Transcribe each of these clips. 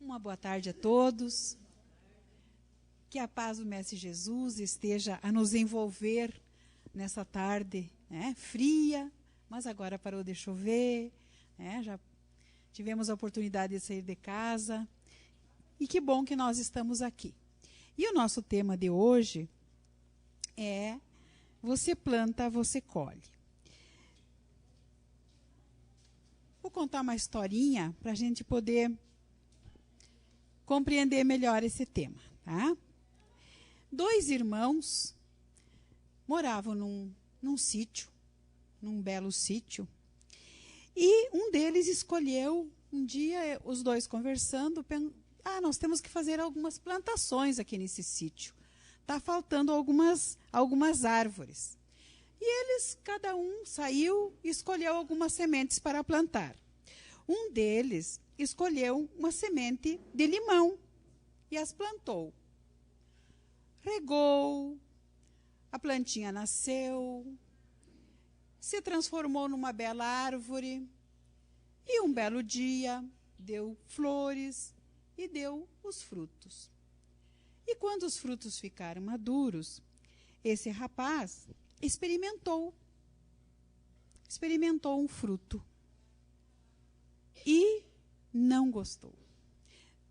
Uma boa tarde a todos. Que a paz do Mestre Jesus esteja a nos envolver nessa tarde, né, fria, mas agora parou de chover, né, já tivemos a oportunidade de sair de casa. E que bom que nós estamos aqui. E o nosso tema de hoje é Você planta, você colhe. Vou contar uma historinha para a gente poder compreender melhor esse tema, tá? 2 irmãos moravam num sítio, num belo sítio, e um deles escolheu, um dia, os dois conversando, nós temos que fazer algumas plantações aqui nesse sítio. Está faltando algumas árvores. E eles, cada um saiu e escolheu algumas sementes para plantar. Um deles escolheu uma semente de limão e as plantou. Regou, a plantinha nasceu, se transformou numa bela árvore e um belo dia deu flores e deu os frutos. E quando os frutos ficaram maduros, esse rapaz experimentou um fruto e não gostou.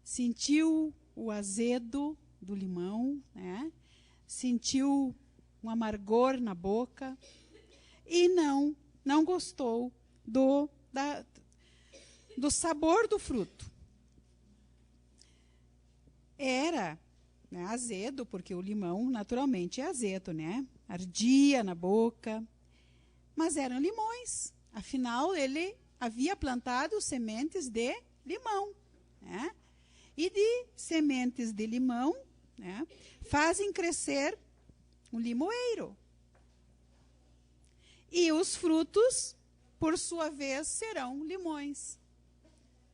Sentiu o azedo do limão, né? Sentiu um amargor na boca e não gostou do sabor do fruto. Era, né, azedo, porque o limão naturalmente é azedo, né? Ardia na boca, mas eram limões. Afinal, ele havia plantado sementes de limão, né? E de sementes de limão, né, fazem crescer um limoeiro. E os frutos, por sua vez, serão limões.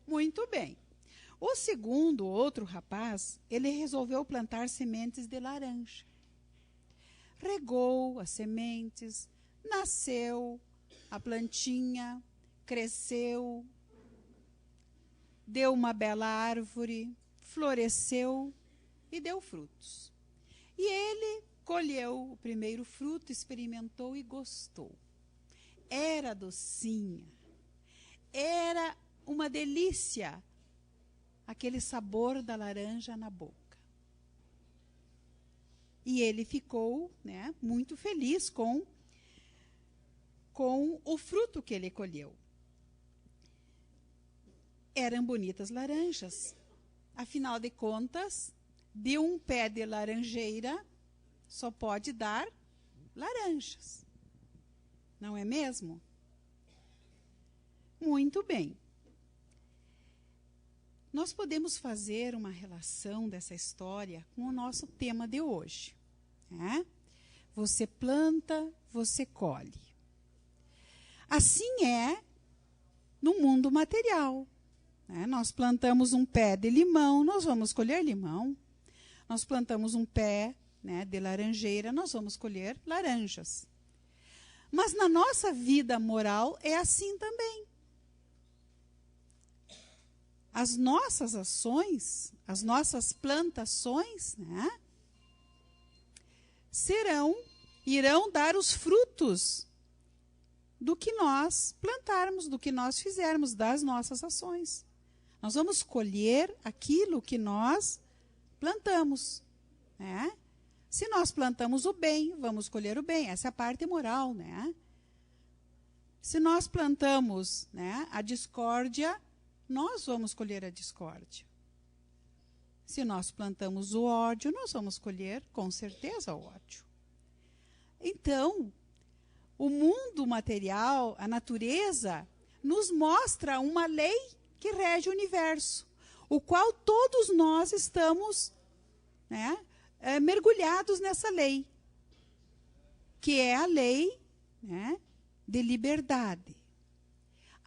Muito bem. O segundo, outro rapaz, ele resolveu plantar sementes de laranja. Regou as sementes, nasceu a plantinha, cresceu, deu uma bela árvore, floresceu e deu frutos. E ele colheu o primeiro fruto, experimentou e gostou. Era docinha, era uma delícia, aquele sabor da laranja na boca. E ele ficou, né, muito feliz com o fruto que ele colheu. Eram bonitas laranjas. Afinal de contas, de um pé de laranjeira só pode dar laranjas. Não é mesmo? Muito bem. Nós podemos fazer uma relação dessa história com o nosso tema de hoje, né? Você planta, você colhe. Assim é no mundo material, né? Nós plantamos um pé de limão, nós vamos colher limão. Nós plantamos um pé, né, de laranjeira, nós vamos colher laranjas. Mas na nossa vida moral é assim também. As nossas ações, as nossas plantações, né, irão dar os frutos do que nós plantarmos, do que nós fizermos, das nossas ações. Nós vamos colher aquilo que nós plantamos, né? Se nós plantamos o bem, vamos colher o bem. Essa é a parte moral, né? Se nós plantamos, né, a discórdia, nós vamos colher a discórdia. Se nós plantamos o ódio, nós vamos colher, com certeza, o ódio. Então, o mundo material, a natureza, nos mostra uma lei que rege o universo, o qual todos nós estamos, né, mergulhados nessa lei, que é a lei, né, de liberdade.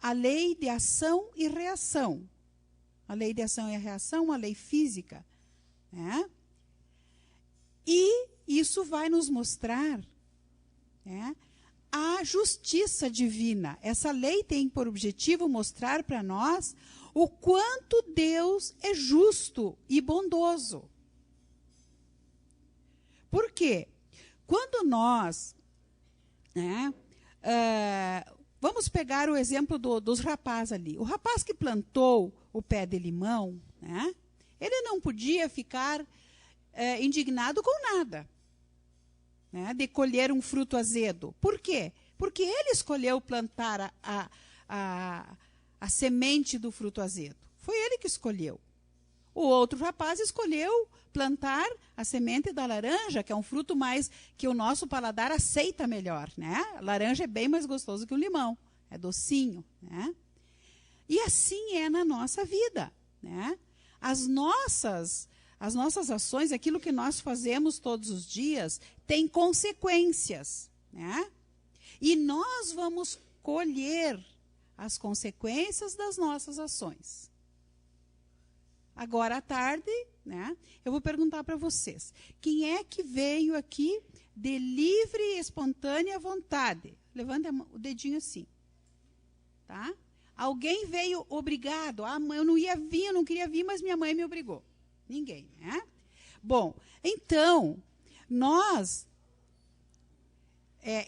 A lei de ação e reação. A lei de ação e reação, uma lei física, né? E isso vai nos mostrar, né, a justiça divina. Essa lei tem por objetivo mostrar para nós o quanto Deus é justo e bondoso. Por quê? Quando nós, né, vamos pegar o exemplo dos rapazes ali. O rapaz que plantou o pé de limão, né, ele não podia ficar indignado com nada, né, de colher um fruto azedo. Por quê? Porque ele escolheu plantar a semente do fruto azedo. Foi ele que escolheu. O outro rapaz escolheu plantar a semente da laranja, que é um fruto mais que o nosso paladar aceita melhor, né? A laranja é bem mais gostoso que o limão, é docinho, né? E assim é na nossa vida, né? As nossas ações, aquilo que nós fazemos todos os dias, tem consequências, né? E nós vamos colher as consequências das nossas ações. Agora à tarde, né, eu vou perguntar para vocês, quem é que veio aqui de livre e espontânea vontade? Levanta o dedinho assim, tá? Alguém veio obrigado? Ah, eu não ia vir, eu não queria vir, mas minha mãe me obrigou. Ninguém, né? Bom, então, nós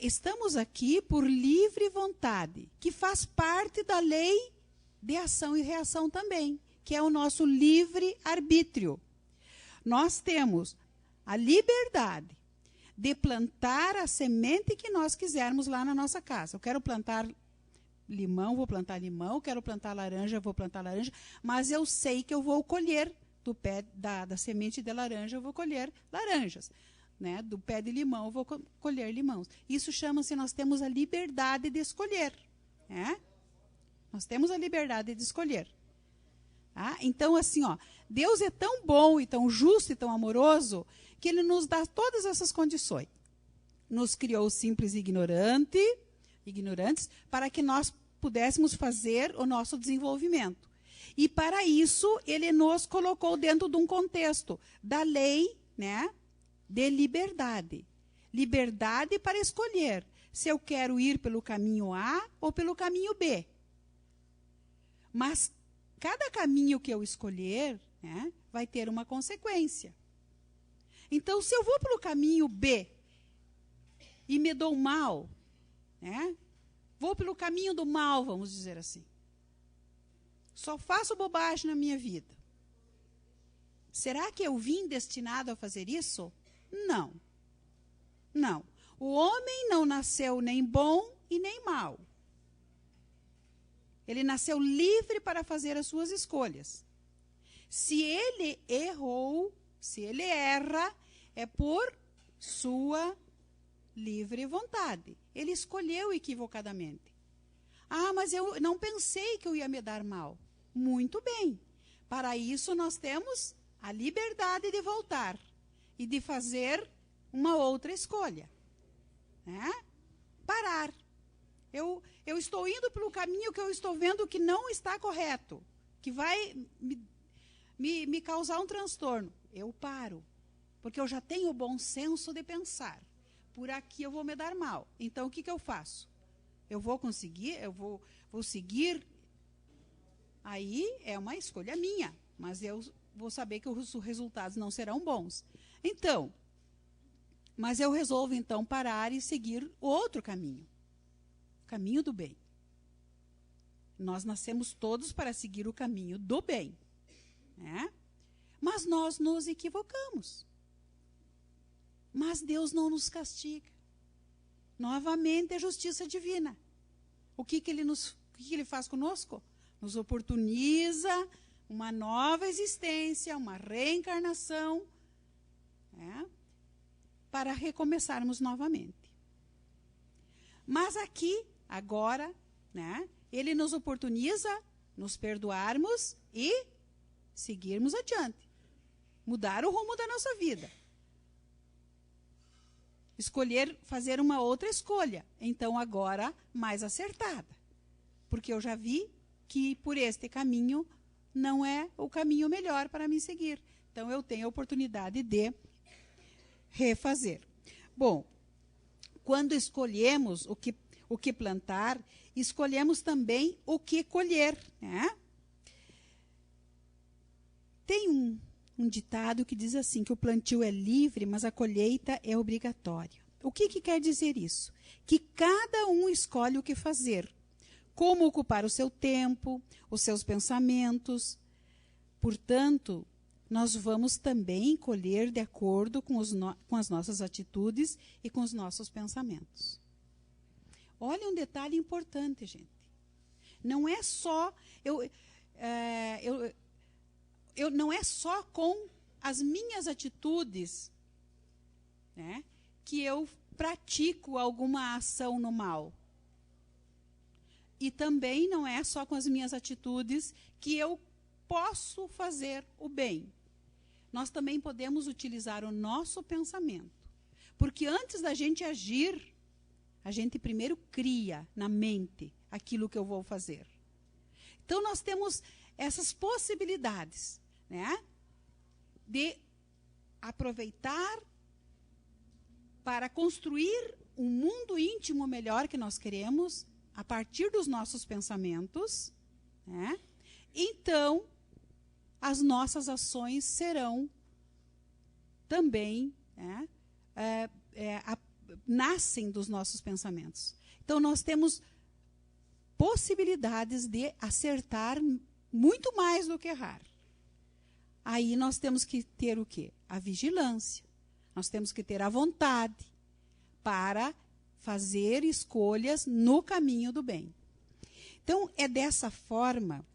estamos aqui por livre vontade, que faz parte da lei de ação e reação também, que é o nosso livre-arbítrio. Nós temos a liberdade de plantar a semente que nós quisermos lá na nossa casa. Eu quero plantar limão, vou plantar limão, quero plantar laranja, vou plantar laranja, mas eu sei que eu vou colher do pé da semente de laranja, eu vou colher laranjas. Né? Do pé de limão, eu vou colher limões. Isso chama-se, nós temos a liberdade de escolher. Né? Nós temos a liberdade de escolher. Tá? Então, assim, ó, Deus é tão bom e tão justo e tão amoroso que Ele nos dá todas essas condições. Nos criou simples e ignorantes, para que nós pudéssemos fazer o nosso desenvolvimento. E para isso, Ele nos colocou dentro de um contexto da lei, né, de liberdade. Liberdade para escolher se eu quero ir pelo caminho A ou pelo caminho B. Mas cada caminho que eu escolher, né, vai ter uma consequência. Então, se eu vou pelo caminho B e me dou mal, né, vou pelo caminho do mal, vamos dizer assim. Só faço bobagem na minha vida. Será que eu vim destinado a fazer isso? Não. Não. O homem não nasceu nem bom e nem mau. Ele nasceu livre para fazer as suas escolhas. Se ele errou, se ele erra, é por sua livre vontade. Ele escolheu equivocadamente. Ah, mas eu não pensei que eu ia me dar mal. Muito bem. Para isso nós temos a liberdade de voltar e de fazer uma outra escolha. Né? Parar. Eu estou indo pelo caminho que eu estou vendo que não está correto, que vai me causar um transtorno. Eu paro, porque eu já tenho o bom senso de pensar. Por aqui eu vou me dar mal. Então, o que eu faço? Eu vou conseguir, eu vou seguir. Aí é uma escolha minha, mas eu vou saber que os resultados não serão bons. Então, mas eu resolvo então parar e seguir outro caminho. O caminho do bem. Nós nascemos todos para seguir o caminho do bem. Né? Mas nós nos equivocamos. Mas Deus não nos castiga. Novamente é justiça divina. O que ele faz conosco? Nos oportuniza uma nova existência, uma reencarnação, né? Para recomeçarmos novamente. Mas aqui, agora, né, ele nos oportuniza nos perdoarmos e seguirmos adiante. Mudar o rumo da nossa vida. Escolher, fazer uma outra escolha. Então, agora, mais acertada. Porque eu já vi que por este caminho não é o caminho melhor para me seguir. Então, eu tenho a oportunidade de refazer. Bom, quando escolhemos o que plantar, escolhemos também o que colher, né? Tem um ditado que diz assim, que o plantio é livre, mas a colheita é obrigatória. O que quer dizer isso? Que cada um escolhe o que fazer, como ocupar o seu tempo, os seus pensamentos. Portanto, nós vamos também colher de acordo com as nossas atitudes e com os nossos pensamentos. Olha um detalhe importante, gente. Não é só não é só com as minhas atitudes, né, que eu pratico alguma ação no mal. E também não é só com as minhas atitudes que eu posso fazer o bem. Nós também podemos utilizar o nosso pensamento. Porque antes da gente agir, a gente primeiro cria na mente aquilo que eu vou fazer. Então, nós temos essas possibilidades, né, de aproveitar para construir um mundo íntimo melhor que nós queremos, a partir dos nossos pensamentos, né? Então, as nossas ações serão também, né, nascem dos nossos pensamentos. Então, nós temos possibilidades de acertar muito mais do que errar. Aí nós temos que ter o quê? A vigilância. Nós temos que ter a vontade para fazer escolhas no caminho do bem. Então, é dessa forma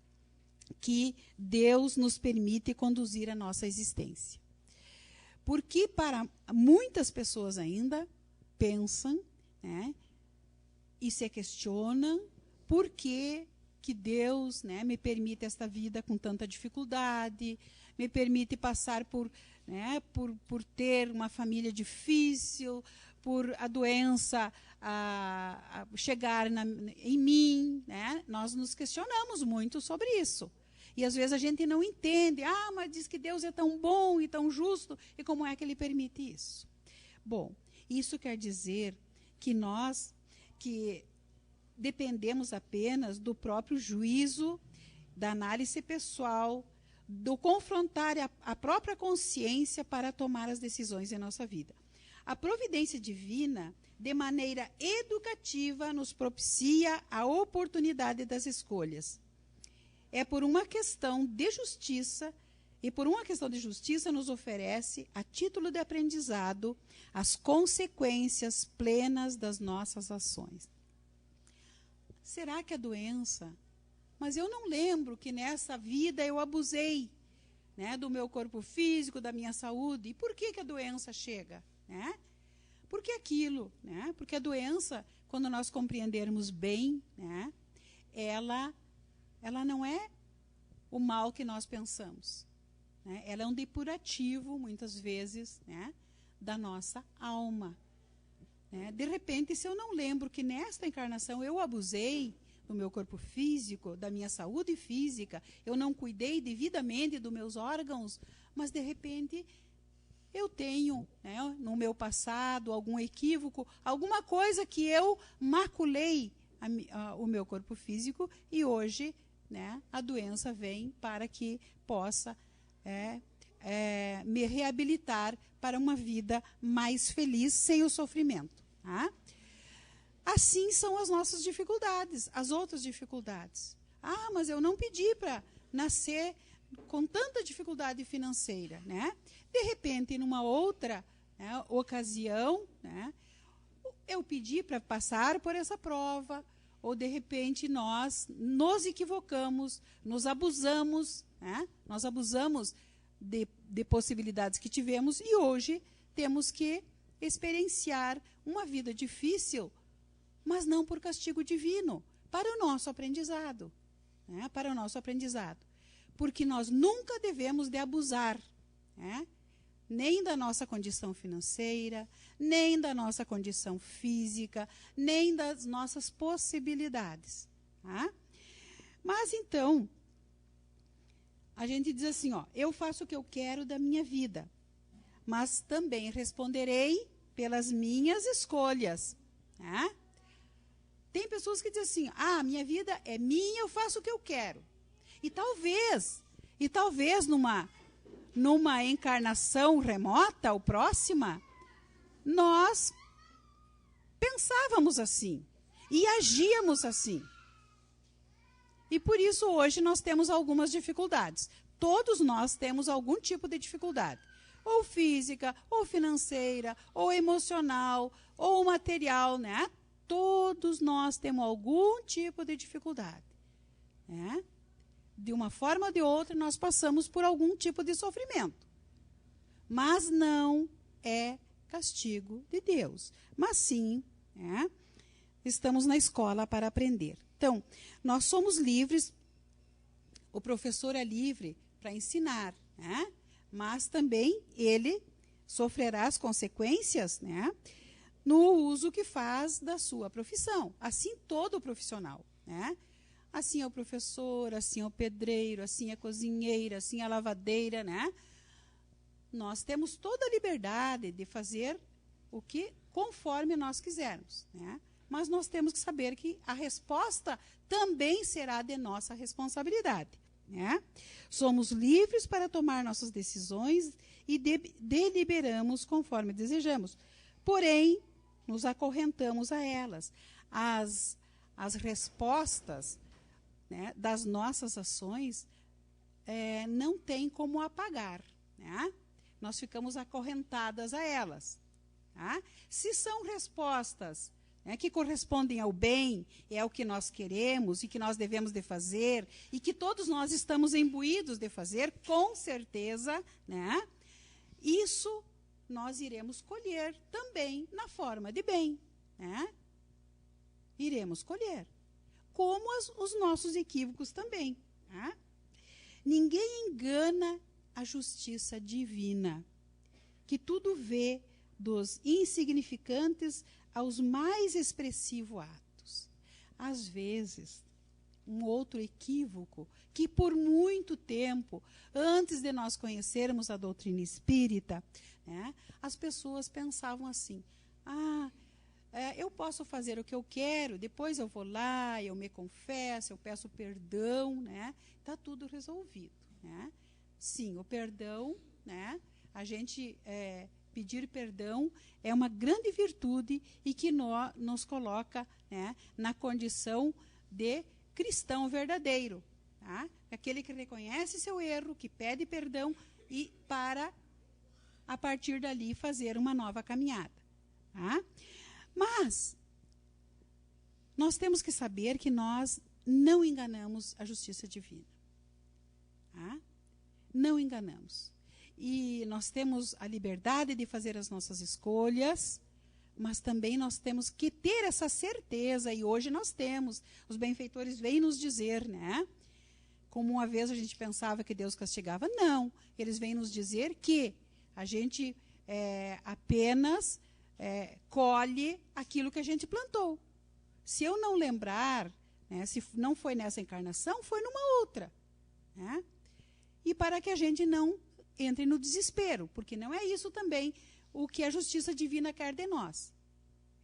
que Deus nos permite conduzir a nossa existência. Porque para muitas pessoas ainda pensam, né, e se questionam por que Deus, né, me permite esta vida com tanta dificuldade, me permite passar por ter uma família difícil, por a doença chegar em mim, né? Nós nos questionamos muito sobre isso. E às vezes a gente não entende, mas diz que Deus é tão bom e tão justo, e como é que Ele permite isso? Bom, isso quer dizer que nós dependemos apenas do próprio juízo, da análise pessoal, do confrontar a própria consciência para tomar as decisões em nossa vida. A providência divina, de maneira educativa, nos propicia a oportunidade das escolhas. É por uma questão de justiça, nos oferece, a título de aprendizado, as consequências plenas das nossas ações. Será que a doença... Mas eu não lembro que nessa vida eu abusei, né, do meu corpo físico, da minha saúde. E por que a doença chega? Né? Porque aquilo, né? Porque a doença, quando nós compreendermos bem, né, ela não é o mal que nós pensamos. Né? Ela é um depurativo, muitas vezes, né, da nossa alma. Né? De repente, se eu não lembro que nesta encarnação eu abusei do meu corpo físico, da minha saúde física, eu não cuidei devidamente dos meus órgãos, mas de repente eu tenho, né, no meu passado algum equívoco, alguma coisa que eu maculei o meu corpo físico, e hoje, né, a doença vem para que possa me reabilitar para uma vida mais feliz, sem o sofrimento. Tá? Assim são as nossas dificuldades, as outras dificuldades. Mas eu não pedi para nascer com tanta dificuldade financeira, né? De repente, numa outra, né, ocasião, né, eu pedi para passar por essa prova, ou de repente nós nos equivocamos, nos abusamos, né? Nós abusamos de possibilidades que tivemos, e hoje temos que experienciar uma vida difícil, mas não por castigo divino, para o nosso aprendizado. Né? Para o nosso aprendizado. Porque nós nunca devemos de abusar, né, nem da nossa condição financeira, nem da nossa condição física, nem das nossas possibilidades. Tá? Mas então, a gente diz assim, eu faço o que eu quero da minha vida, mas também responderei pelas minhas escolhas. Tá? Tem pessoas que dizem assim, minha vida é minha, eu faço o que eu quero. E talvez numa encarnação remota ou próxima, nós pensávamos assim e agíamos assim. E por isso hoje nós temos algumas dificuldades. Todos nós temos algum tipo de dificuldade. Ou física, ou financeira, ou emocional, ou material, né? Todos nós temos algum tipo de dificuldade, né? De uma forma ou de outra, nós passamos por algum tipo de sofrimento. Mas não é castigo de Deus. Mas sim, né? Estamos na escola para aprender. Então, nós somos livres, o professor é livre para ensinar, né? Mas também ele sofrerá as consequências, né, no uso que faz da sua profissão. Assim todo profissional, né? Assim é o professor, assim é o pedreiro, assim é a cozinheira, assim é a lavadeira, né? Nós temos toda a liberdade de fazer o que conforme nós quisermos, né? Mas nós temos que saber que a resposta também será de nossa responsabilidade, né? Somos livres para tomar nossas decisões e deliberamos conforme desejamos. Porém, nos acorrentamos a elas. As respostas, né, das nossas ações não tem como apagar, né? Nós ficamos acorrentadas a elas. Tá? Se são respostas, né, que correspondem ao bem, é o que nós queremos e que nós devemos de fazer, e que todos nós estamos imbuídos de fazer, com certeza, né, isso nós iremos colher também na forma de bem, né? Iremos colher, como os nossos equívocos também. Tá? Ninguém engana a justiça divina, que tudo vê, dos insignificantes aos mais expressivos atos. Às vezes, um outro equívoco, que por muito tempo, antes de nós conhecermos a doutrina espírita, né, as pessoas pensavam assim: eu posso fazer o que eu quero, depois eu vou lá, eu me confesso, eu peço perdão, né? Está tudo resolvido, né? Sim, o perdão, né? A gente pedir perdão é uma grande virtude e que nos coloca, né, na condição de cristão verdadeiro. Tá? Aquele que reconhece seu erro, que pede perdão e para, a partir dali, fazer uma nova caminhada. Tá? Mas nós temos que saber que nós não enganamos a justiça divina. Tá? Não enganamos. E nós temos a liberdade de fazer as nossas escolhas, mas também nós temos que ter essa certeza, e hoje nós temos. Os benfeitores vêm nos dizer, né? Como uma vez a gente pensava que Deus castigava, não. Eles vêm nos dizer que a gente apenas colhe aquilo que a gente plantou. Se eu não lembrar, né, se não foi nessa encarnação, foi numa outra. Né? E para que a gente não entre no desespero, porque não é isso também o que a justiça divina quer de nós.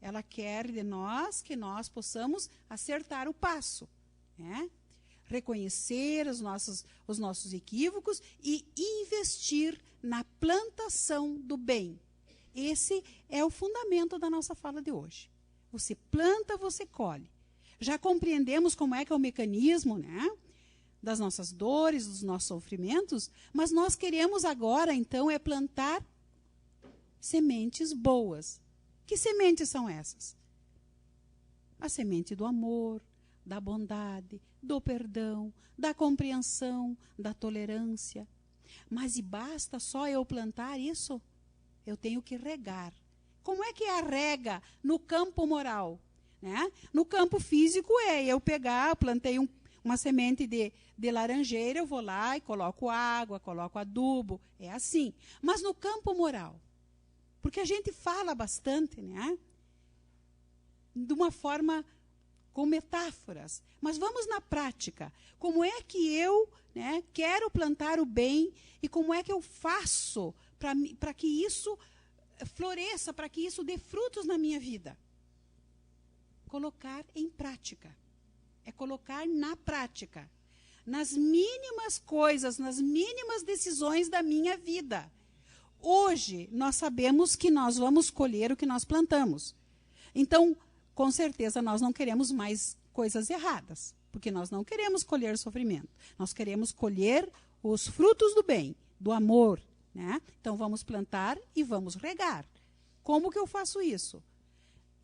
Ela quer de nós que nós possamos acertar o passo, né? Reconhecer os nossos equívocos e investir na plantação do bem. Esse é o fundamento da nossa fala de hoje. Você planta, você colhe. Já compreendemos como é que é o mecanismo, né, das nossas dores, dos nossos sofrimentos, mas nós queremos agora, então, plantar sementes boas. Que sementes são essas? A semente do amor, da bondade, do perdão, da compreensão, da tolerância. Mas e basta só eu plantar isso? Eu tenho que regar. Como é que é a rega no campo moral? Né? No campo físico eu pegar, eu plantei uma semente de laranjeira, eu vou lá e coloco água, coloco adubo, é assim. Mas no campo moral, porque a gente fala bastante, né? De uma forma com metáforas, mas vamos na prática. Como é que eu, né, quero plantar o bem e como é que eu faço para que isso floresça, para que isso dê frutos na minha vida? Colocar em prática. É colocar na prática. nas mínimas coisas, nas mínimas decisões da minha vida. Hoje, nós sabemos que nós vamos colher o que nós plantamos. Então, com certeza, nós não queremos mais coisas erradas, porque nós não queremos colher sofrimento. Nós queremos colher os frutos do bem, do amor, né? Então, vamos plantar e vamos regar. Como que eu faço isso?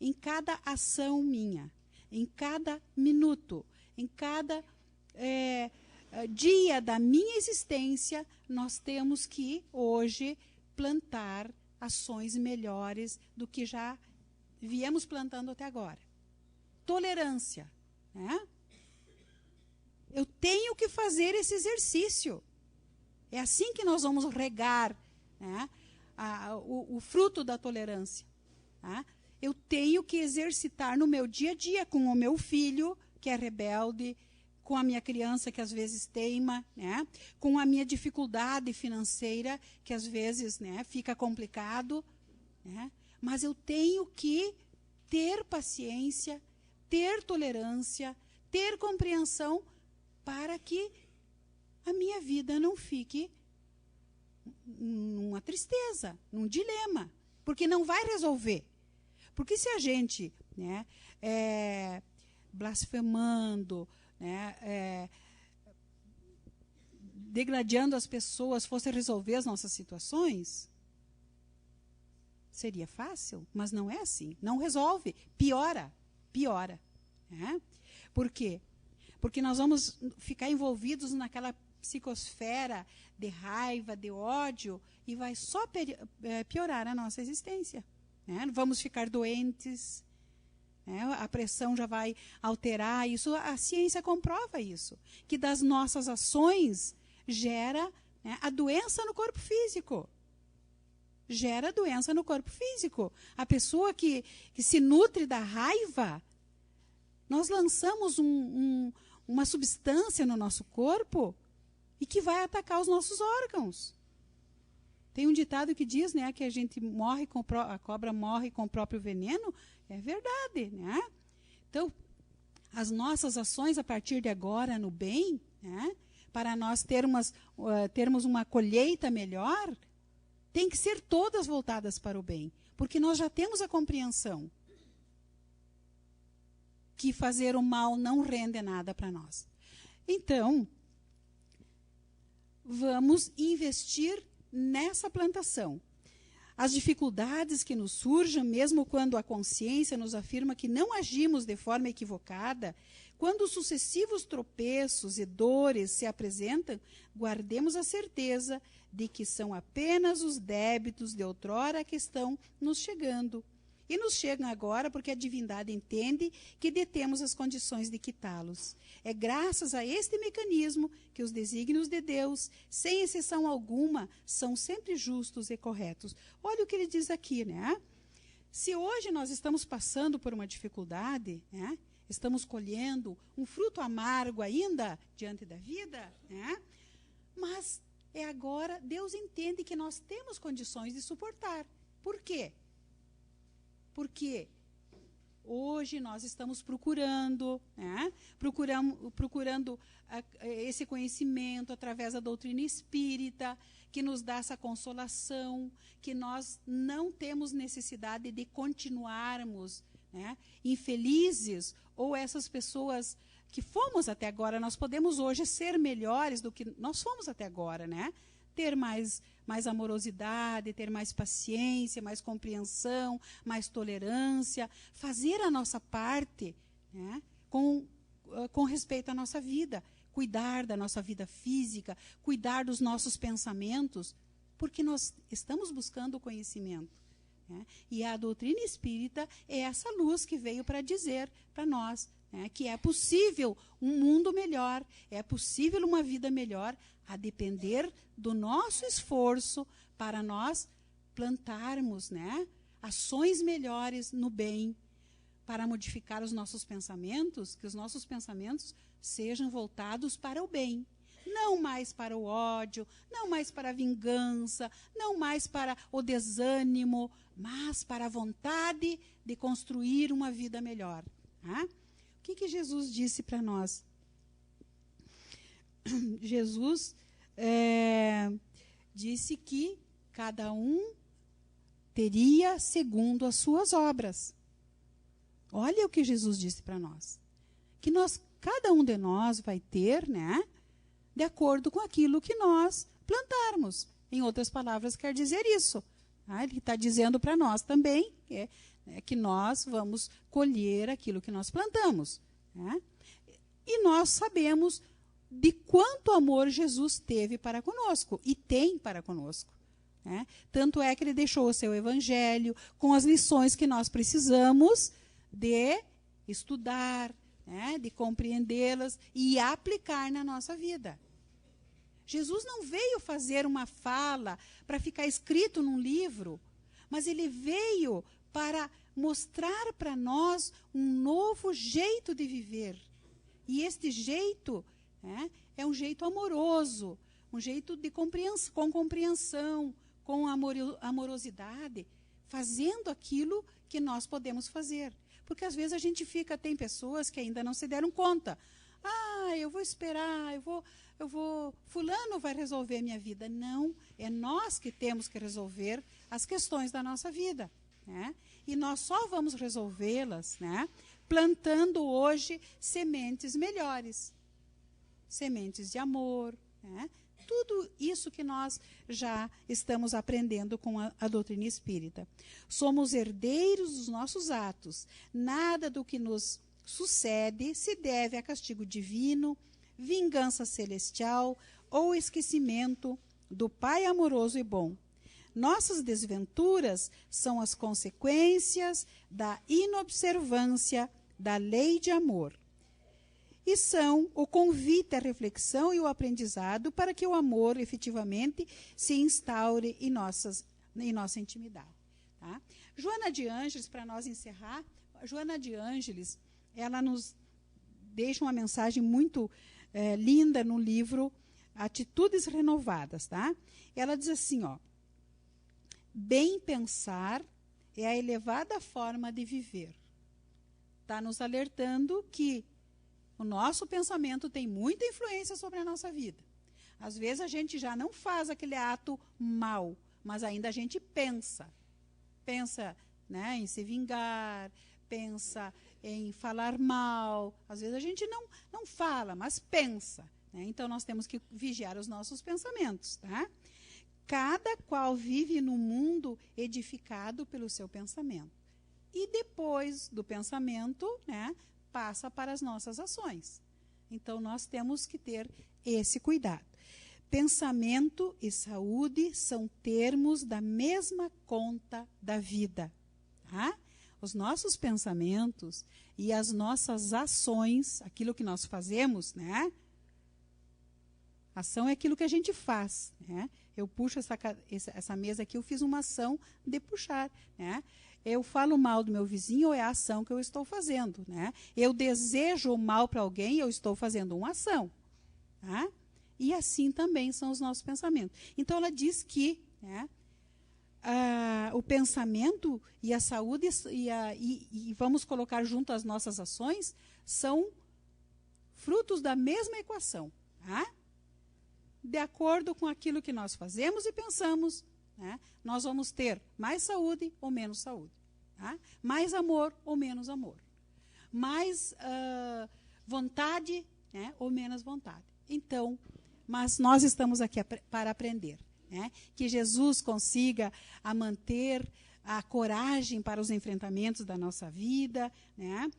Em cada ação minha, em cada minuto, em cada dia da minha existência, nós temos que, hoje, plantar ações melhores do que já viemos plantando até agora. Tolerância, né? Eu tenho que fazer esse exercício. É assim que nós vamos regar, né, o fruto da tolerância. Tá? Eu tenho que exercitar no meu dia a dia com o meu filho, que é rebelde, com a minha criança, que às vezes teima, né, com a minha dificuldade financeira, que às vezes, né, fica complicado. Né, mas eu tenho que ter paciência, ter tolerância, ter compreensão, para que a minha vida não fique numa tristeza, num dilema, porque não vai resolver. Porque se a gente, né, blasfemando, né, degradando as pessoas, fosse resolver as nossas situações, seria fácil, mas não é assim. Não resolve, piora. Né? Por quê? Porque nós vamos ficar envolvidos naquela psicosfera de raiva, de ódio, e vai só piorar a nossa existência. Né? Vamos ficar doentes, né? A pressão já vai alterar. Isso, a ciência comprova isso, que das nossas ações gera, né, a doença no corpo físico. Gera doença no corpo físico. A pessoa que se nutre da raiva, nós lançamos uma substância no nosso corpo e que vai atacar os nossos órgãos. Tem um ditado que diz, né, que a gente morre a cobra morre com o próprio veneno. É verdade, né? Então, as nossas ações a partir de agora no bem, né, para nós termos uma colheita melhor, tem que ser todas voltadas para o bem, porque nós já temos a compreensão que fazer o mal não rende nada para nós. Então, vamos investir nessa plantação. As dificuldades que nos surjam, mesmo quando a consciência nos afirma que não agimos de forma equivocada, quando sucessivos tropeços e dores se apresentam, guardemos a certeza de que são apenas os débitos de outrora que estão nos chegando. E nos chegam agora porque a divindade entende que detemos as condições de quitá-los. É graças a este mecanismo que os desígnios de Deus, sem exceção alguma, são sempre justos e corretos. Olha o que ele diz aqui, né? Se hoje nós estamos passando por uma dificuldade, né? Estamos colhendo um fruto amargo ainda diante da vida, né? Mas é agora, Deus entende que nós temos condições de suportar. Por quê? Porque hoje nós estamos procurando, né? procurando esse conhecimento através da doutrina espírita, que nos dá essa consolação, que nós não temos necessidade de continuarmos, né, infelizes, ou essas pessoas que fomos até agora. Nós podemos hoje ser melhores do que nós fomos até agora, né? Ter mais amorosidade, ter mais paciência, mais compreensão, mais tolerância, fazer a nossa parte, né, com respeito à nossa vida, cuidar da nossa vida física, cuidar dos nossos pensamentos, porque nós estamos buscando o conhecimento. Né? E a doutrina espírita é essa luz que veio para dizer para nós, né, que é possível um mundo melhor, é possível uma vida melhor, a depender do nosso esforço para nós plantarmos, né, ações melhores no bem, para modificar os nossos pensamentos, que os nossos pensamentos sejam voltados para o bem. Não mais para o ódio, não mais para a vingança, não mais para o desânimo, mas para a vontade de construir uma vida melhor. Tá? O que Jesus disse para nós? Jesus disse que cada um teria segundo as suas obras. Olha o que Jesus disse para nós. Que cada um de nós vai ter, né, de acordo com aquilo que nós plantarmos. Em outras palavras, quer dizer isso. Ele está dizendo para nós também que nós vamos colher aquilo que nós plantamos. Né? E nós sabemos de quanto amor Jesus teve para conosco e tem para conosco. Né? Tanto é que ele deixou o seu evangelho com as lições que nós precisamos de estudar, né? De compreendê-las e aplicar na nossa vida. Jesus não veio fazer uma fala para ficar escrito num livro, mas ele veio para mostrar para nós um novo jeito de viver. E este jeito é um jeito amoroso, um jeito de compreensão, com amorosidade, fazendo aquilo que nós podemos fazer. Porque às vezes a gente tem pessoas que ainda não se deram conta. Eu vou esperar, fulano vai resolver a minha vida. Não, é nós que temos que resolver as questões da nossa vida. Né? E nós só vamos resolvê-las, né, plantando hoje sementes melhores. Sementes de amor, né? Tudo isso que nós já estamos aprendendo com a doutrina espírita. Somos herdeiros dos nossos atos. Nada do que nos sucede se deve a castigo divino, vingança celestial ou esquecimento do Pai amoroso e bom. Nossas desventuras são as consequências da inobservância da lei de amor. E são o convite à reflexão e o aprendizado para que o amor efetivamente se instaure em nossa intimidade. Tá? Joana de Ângeles, para nós encerrar, Joana de Ângeles, ela nos deixa uma mensagem muito linda no livro Atitudes Renovadas. Tá? Ela diz assim, bem pensar é a elevada forma de viver. Está nos alertando que o nosso pensamento tem muita influência sobre a nossa vida. Às vezes a gente já não faz aquele ato mal, mas ainda a gente pensa. Pensa, né, em se vingar, pensa em falar mal. Às vezes a gente não fala, mas pensa. Né? Então nós temos que vigiar os nossos pensamentos. Tá? Cada qual vive num mundo edificado pelo seu pensamento. E depois do pensamento, né, passa para as nossas ações. Então, nós temos que ter esse cuidado. Pensamento e saúde são termos da mesma conta da vida. Tá? Os nossos pensamentos e as nossas ações, aquilo que nós fazemos, né? Ação é aquilo que a gente faz. Né? Eu puxo essa mesa aqui, eu fiz uma ação de puxar. Né? Eu falo mal do meu vizinho, ou é a ação que eu estou fazendo. Né? Eu desejo o mal para alguém, eu estou fazendo uma ação. Tá? E assim também são os nossos pensamentos. Então, ela diz que, né, o pensamento e a saúde, e vamos colocar junto as nossas ações, são frutos da mesma equação. Tá? De acordo com aquilo que nós fazemos e pensamos, né, nós vamos ter mais saúde ou menos saúde. Tá? Mais amor ou menos amor. Mais vontade, né, ou menos vontade. Então, mas nós estamos aqui para aprender. Né? Que Jesus consiga manter a coragem para os enfrentamentos da nossa vida, né?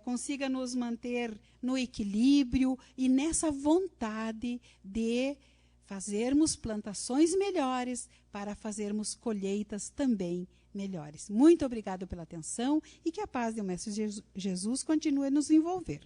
Consiga nos manter no equilíbrio e nessa vontade de fazermos plantações melhores para fazermos colheitas também melhores. Muito obrigado pela atenção e que a paz do Mestre Jesus continue a nos envolver.